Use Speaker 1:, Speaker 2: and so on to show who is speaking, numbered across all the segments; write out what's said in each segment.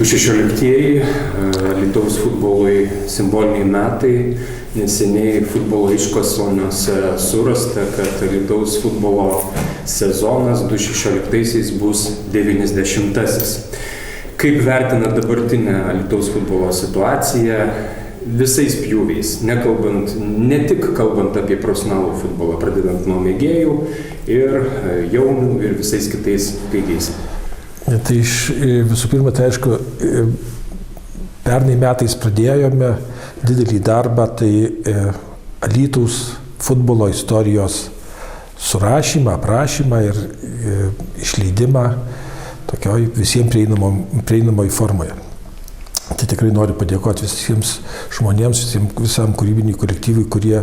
Speaker 1: 2016 Alytaus futbolui simboliniai metai. Neseniai futbolo iškasenose surasta, kad Alytaus futbolo sezonas 2016 bus 90-asis. Kaip vertina dabartinę Alytaus futbolo situaciją visais pjūviais, ne tik kalbant apie profesionalų futbolą, pradedant nuo mėgėjų ir jaunų ir visais kitais lygiais?
Speaker 2: Tai visų pirma, tai aišku, pernai metais pradėjome didelį darbą, tai Alytaus futbolo istorijos surašymą, aprašymą ir išleidimą tokioj visiems prieinamoj formoje. Tai tikrai noriu padėkoti visiems žmonėms, visam kūrybiniui kolektyvui, kurie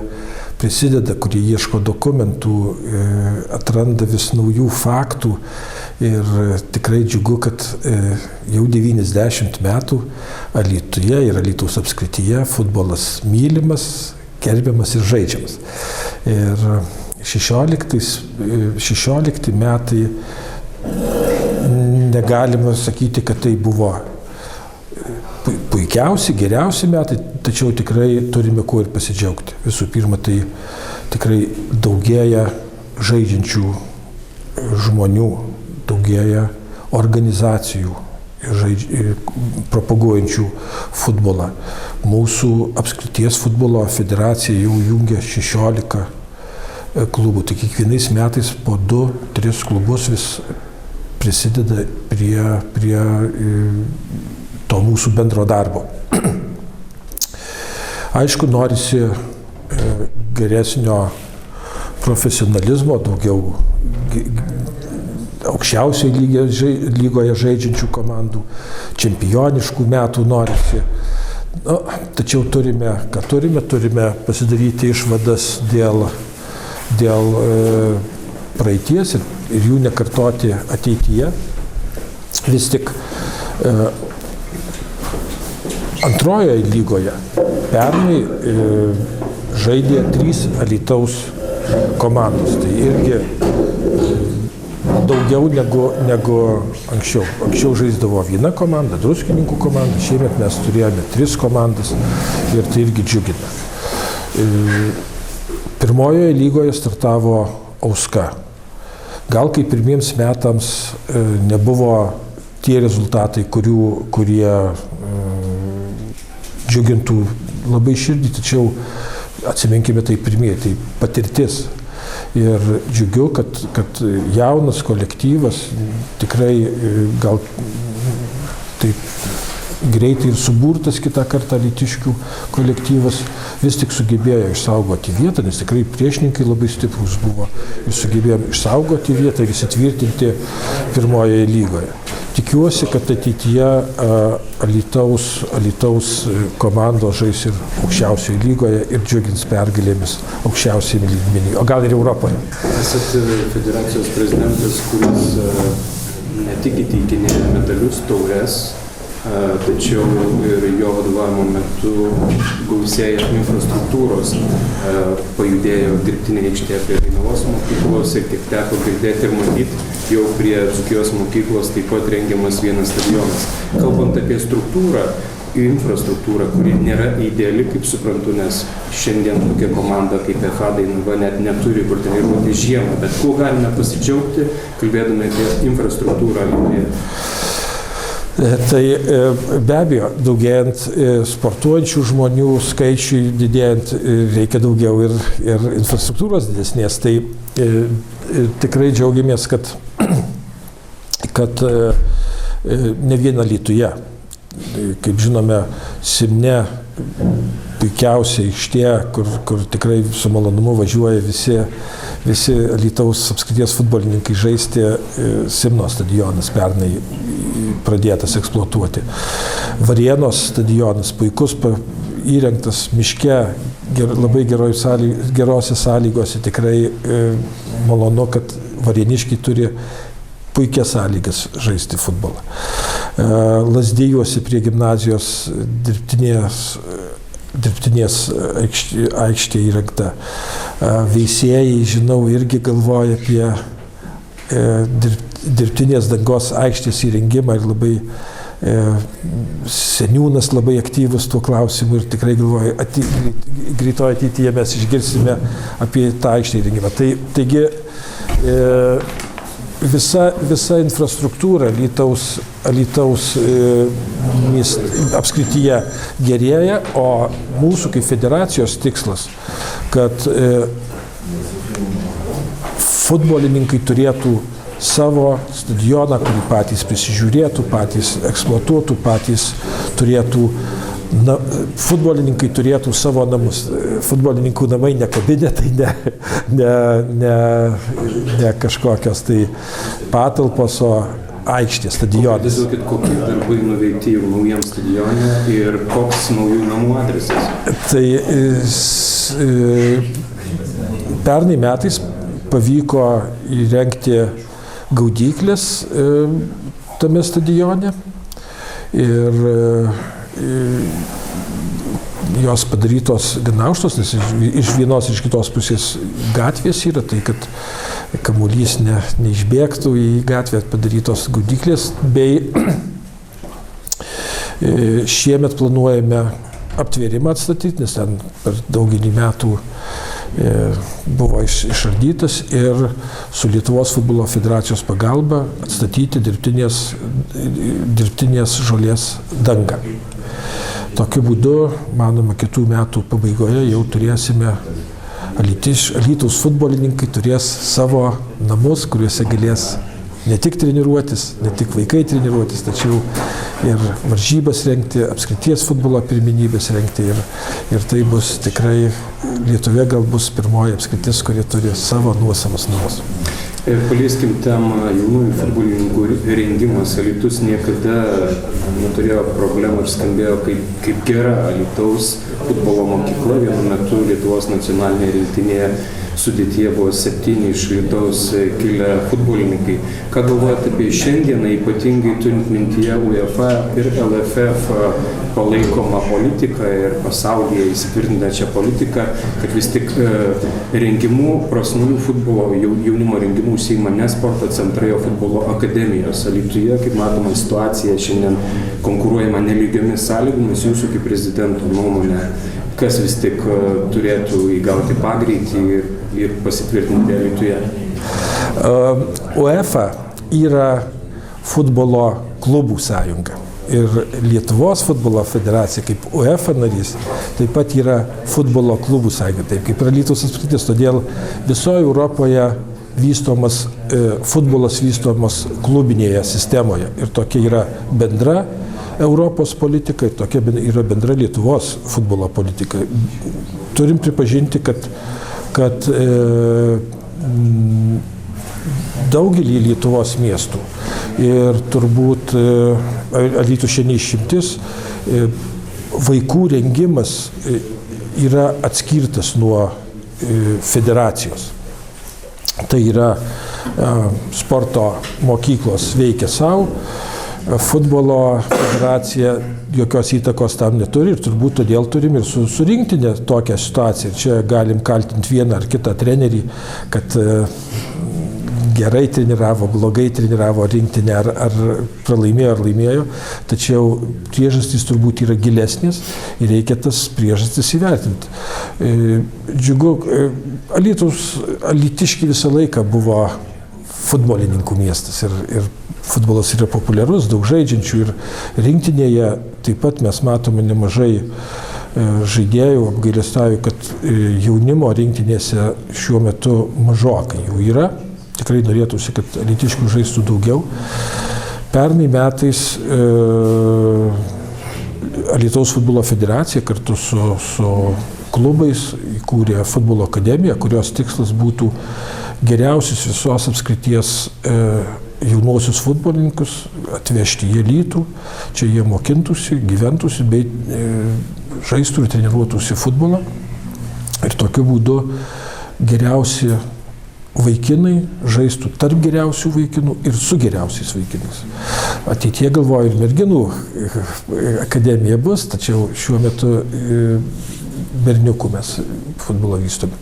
Speaker 2: prisideda, kurie ieško dokumentų, atranda vis naujų faktų. Ir tikrai džiugu, kad jau 90 metų Alytuje ir Alytaus apskrityje futbolas mylimas, gerbiamas ir žaidžiamas. Ir 16 metai negalima sakyti, kad tai buvo puikiausi, geriausi metai, tačiau tikrai turime kuo ir pasidžiaugti. Visų pirma, tai tikrai daugėja žaidžiančių žmonių, daugėja organizacijų propaguojančių futbolą. Mūsų apskrities futbolo federacija jau jungia 16 klubų, tai kiekvienais metais po 2-3 klubus vis prisideda prie to mūsų bendro darbo. Aišku, norisi geresnio profesionalizmo, daugiau aukščiausioje lygoje žaidžiančių komandų, čempioniškų metų norisi. Tačiau turime pasidaryti išvadas dėl praeities ir jų nekartoti ateityje. Vis tik antrojoje lygoje pernai žaidė 3 Alytaus komandos. Tai irgi daugiau negu anksčiau. Anksčiau žaisdavo viena komanda, Druskininkų komanda, šiemet mes turėjome 3 komandas ir tai irgi džiugina. Pirmojoje lygoje startavo Auska. Gal kaip pirmiems metams nebuvo tie rezultatai, kurie džiugintų labai širdį, tačiau atsiminkime tai pirmieji, tai patirtis. Ir džiugiu, kad jaunas kolektyvas, tikrai gal taip greitai ir suburtas kitą kartą alytiškių kolektyvas vis tik sugebėjo išsaugoti vietą, nes tikrai priešininkai labai stiprus buvo ir sugebėjome išsaugoti vietą ir įsitvirtinti pirmojoje lygoje. Tikiuosi, kad ateityje Alytaus komandos žais ir aukščiausioje lygoje ir džiugins pergalėmis aukščiausiame lygmenyje, o gal ir Europoje.
Speaker 1: Esat federacijos prezidentas, kuris ne tik įteikinėja medalius, taures, tačiau ir jo vadovavimo metu gausėja infrastruktūros, pajudėjo dirbtinė aikštė prie Dainavos mokyklos ir tik teko girdėti ir matyti, jau prie Dzūkijos mokyklos taip pat rengiamas vienas stadionas. Kalbant apie struktūrą ir infrastruktūrą, kuri nėra ideali, kaip suprantu, nes šiandien tokia komanda kaip FH Dainava net neturi kur treniruoti žiemą, bet kuo galime pasidžiaugti, kalbėdami apie infrastruktūrą Alytuje?
Speaker 2: Tai be abejo, daugėjant sportuojančių žmonių skaičiui, didėjant reikia daugiau ir infrastruktūros didesnės. Tai tikrai džiaugiamės, kad ne vien Alytuje. Kaip žinome, Simne puikiausia aikštė, kur tikrai su malonumu važiuoja visi Alytaus apskrities futbolininkai žaisti. Simno stadionas pernai pradėtas eksploatuoti. Varėnos stadionas puikus, įrengtas miške, labai gerose sąlygose. Tikrai malonu, kad varėniškiai turi puikias sąlygas žaisti futbolą. Lazdijuose prie gimnazijos dirbtinės aikštė įrengta. Veisėjai, žinau, irgi galvoja apie dirbtinės dangos aikštės įrengimą ir labai seniūnas labai aktyvus tuo klausimu ir tikrai galvoju, greitoje ateityje mes išgirsime apie tą aikštę įrengimą. Taigi visa infrastruktūra Alytaus apskrityje gerėja, o mūsų kaip federacijos tikslas, kad futbolininkai turėtų savo stadioną, kurį patys prisižiūrėtų, patys eksploatuotų, patys turėtų, futbolininkai turėtų savo namus. Futbolininkų namai ne kabinetai, ne kažkokios tai patalpos, o aikštė, stadionas.
Speaker 1: Įsivaizduokit, kokie darbai nuveikti jau naujam stadione ir koks naujų namų adresas?
Speaker 2: Tai pernai metais pavyko įrengti gaudyklės tame stadione ir jos padarytos gana aukštos, nes iš vienos iš kitos pusės gatvės yra, tai kad kamuolys neišbėgtų į gatvę, padarytos gaudyklės, bei šiemet planuojame aptvėrimą atstatyti, nes ten per daugelį metų buvo išardytas ir su Lietuvos futbolo federacijos pagalba atstatyti dirbtinės žolės dangą. Tokiu būdu, manoma, kitų metų pabaigoje jau turėsime, Alytaus futbolininkai turės savo namus, kuriuose galės ne tik treniruotis, ne tik vaikai treniruotis, tačiau ir varžybas rengti, apskrities futbolo pirmenybės rengti ir tai bus tikrai Lietuvoje gal bus pirmoji apskritis, kurie turi savo nuosavus namus.
Speaker 1: Palieskim temą jaunųjų futbolininkų rengimas. Alytus niekada neturėjo problemų ir skambėjo kaip gera Alytaus futbolo mokykla. Vienu metu Lietuvos nacionalinėje rinktinėje sudėtyje buvo 7 iš Alytaus kilę futbolininkai. Ką galvojate apie šiandieną, ypatingai turint mintyje UEFA ir LFF palaikomą politiką ir pasaulyje įsitvirtinančią politiką, kad vis tik rengimų, prasmųjų futbolo, jaunimo rengimų užsiima ne sporto centrai, o futbolo akademijos. Alytuje, kaip matoma, situacija šiandien konkuruojama nelygiomis sąlygomis. Jūsų kaip prezidento nuomonė, kas vis tik turėtų įgauti pagreitį ir pasitvirtinti Alytuje? UEFA yra futbolo klubų sąjunga. Ir Lietuvos futbolo federacija kaip UEFA narys taip pat yra futbolo klubų sąjunga, taip kaip ir Alytaus apskritis. Todėl visoje Europoje futbolas vystomas klubinėje sistemoje. Ir tokia yra bendra Europos politika ir tokia yra bendra Lietuvos futbolo politika. Turim pripažinti, kad daugelį Lietuvos miestų ir turbūt Alytus šiandien išimtis, vaikų rengimas yra atskirtas nuo federacijos. Tai yra sporto mokyklos veikia savo, futbolo federacija jokios įtakos tam neturi ir turbūt todėl turim ir su rinktinė tokią situaciją. Čia galim kaltinti vieną ar kitą trenerį, kad gerai treniravo, blogai treniravo rinktinę, ar pralaimėjo, ar laimėjo, tačiau priežastys turbūt yra gilesnės ir reikia tas priežastis įvertinti. Džiugu, Alytiškiai visą laiką buvo futbolininkų miestas ir futbolas yra populiarus, daug žaidžiančių ir rinktinėje taip pat mes matome nemažai žaidėjų, apgailestauju, kad jaunimo rinktinėse šiuo metu mažokai jų yra. Tikrai norėtųsi, kad alytiškių žaistų daugiau. Pernai metais Alytaus futbolo federacija kartu su klubais įkūrė futbolo akademiją, kurios tikslas būtų geriausius visos apskrities jaunuosius futbolininkus atvežti į Alytų, čia jie mokintųsi, gyventųsi, bei žaistų ir treniruotųsi futbolą. Ir tokiu būdu geriausi vaikinai žaistų tarp geriausių vaikinų ir su geriausiais vaikinais.
Speaker 2: ateitie galvoju ir merginų akademija bus, tačiau šiuo metu berniukų mes futbolo vystome.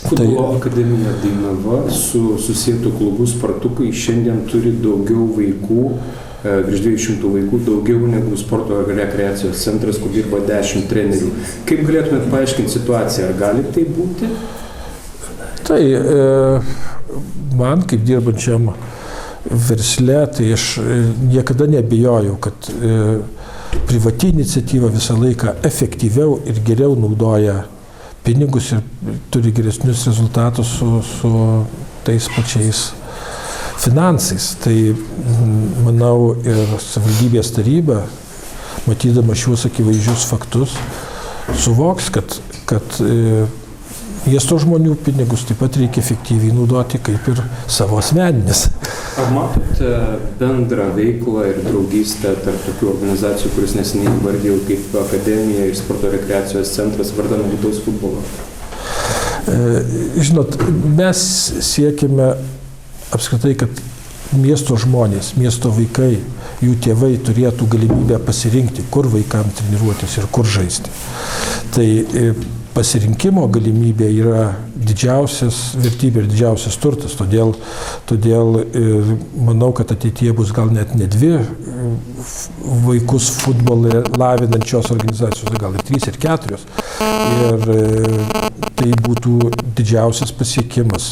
Speaker 1: Futbolo akademija Dainava su susietų klubu Spartukai šiandien turi daugiau vaikų, virš 200 vaikų, daugiau negu sporto ir rekreacijos centras, kur dirba 10 trenerių. Kaip galėtumėt paaiškinti situaciją? Ar gali tai būti?
Speaker 2: Tai man, kaip dirbančiam versle, tai aš niekada nebijojau, kad privati iniciatyva visą laiką efektyviau ir geriau naudoja pinigus ir turi geresnius rezultatus su tais pačiais finansais. Tai, manau, ir savivaldybės taryba, matydama šiuos akivaizdžius faktus, suvoks, kad miesto žmonių pinigus taip pat reikia efektyviai naudoti kaip ir savo asmeninis.
Speaker 1: Ar matote bendrą veiklą ir draugystę tarp tokių organizacijų, kuris neseniai įvardėjau kaip akademija ir sporto rekreacijos centras vardan alytaus futbolo?
Speaker 2: Žinot, mes siekime apskritai, kad miesto žmonės, miesto vaikai, jų tėvai turėtų galimybę pasirinkti, kur vaikams treniruotis ir kur žaisti. Tai pasirinkimo galimybė yra didžiausias vertybė ir didžiausias turtas, todėl manau, kad ateityje bus gal net ne 2 vaikus futbolą lavinančios organizacijos, gal ir 3 ir 4. Ir tai būtų didžiausias pasiekimas,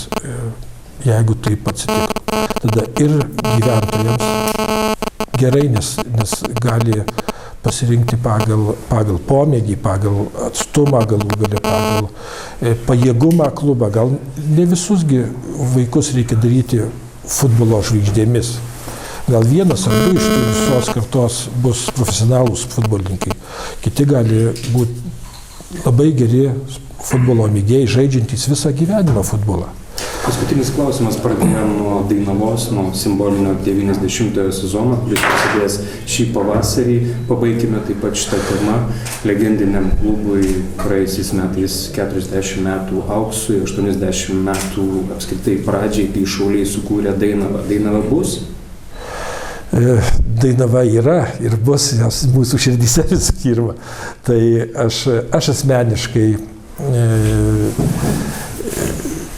Speaker 2: jeigu taip atsitiktų. Tada ir gyventojams gerai, nes gali pasirinkti pagal pomėgį, pagal atstumą, galų gale pagal pajėgumą klubą. Gal ne visusgi vaikus reikia daryti futbolo žvaigždėmis. Gal 1 ar 2 iš visos kartos bus profesionalūs futbolininkai. Kiti gali būti labai geri futbolo mėgėjai, žaidžiantys visą gyvenimą futbolą.
Speaker 1: Paskutinis klausimas, pradėjome nuo Dainavos, nuo simbolinio 90-ojo sezono, kuris prasidės šį pavasarį. Pabaikime taip pat šitą temą. Legendiniam klubui praėjusiais metais 40 metų auksui, 80 metų apskritai pradžiai, kai šauliai sukūrė Dainavą. Dainava bus?
Speaker 2: Dainava yra ir bus, jos mūsų širdyse visų pirma. Tai aš asmeniškai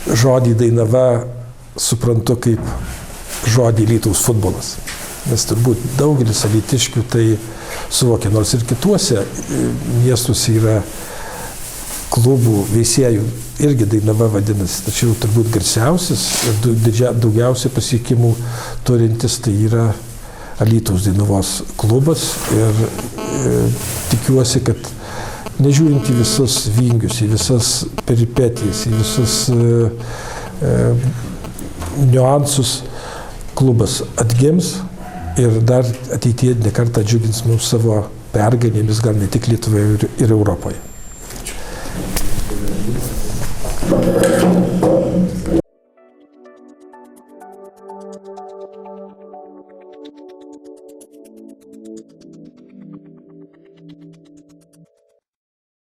Speaker 2: žodį Dainava suprantu kaip žodį Alytaus futbolas. Nes turbūt daugelis alytiškių tai suvokia, nors ir kituose miestuose yra klubų veisėjų, irgi Dainava vadinasi, tačiau turbūt garsiausias ir daugiausiai pasiekimų turintis tai yra Alytaus Dainavos klubas ir tikiuosi, kad nežiūrint į visus vingius, į visas peripetijas, į visus niuansus, klubas atgims ir dar ateityje ne kartą džiugins mums savo pergalėmis, gal ne tik Lietuvoje ir Europoje.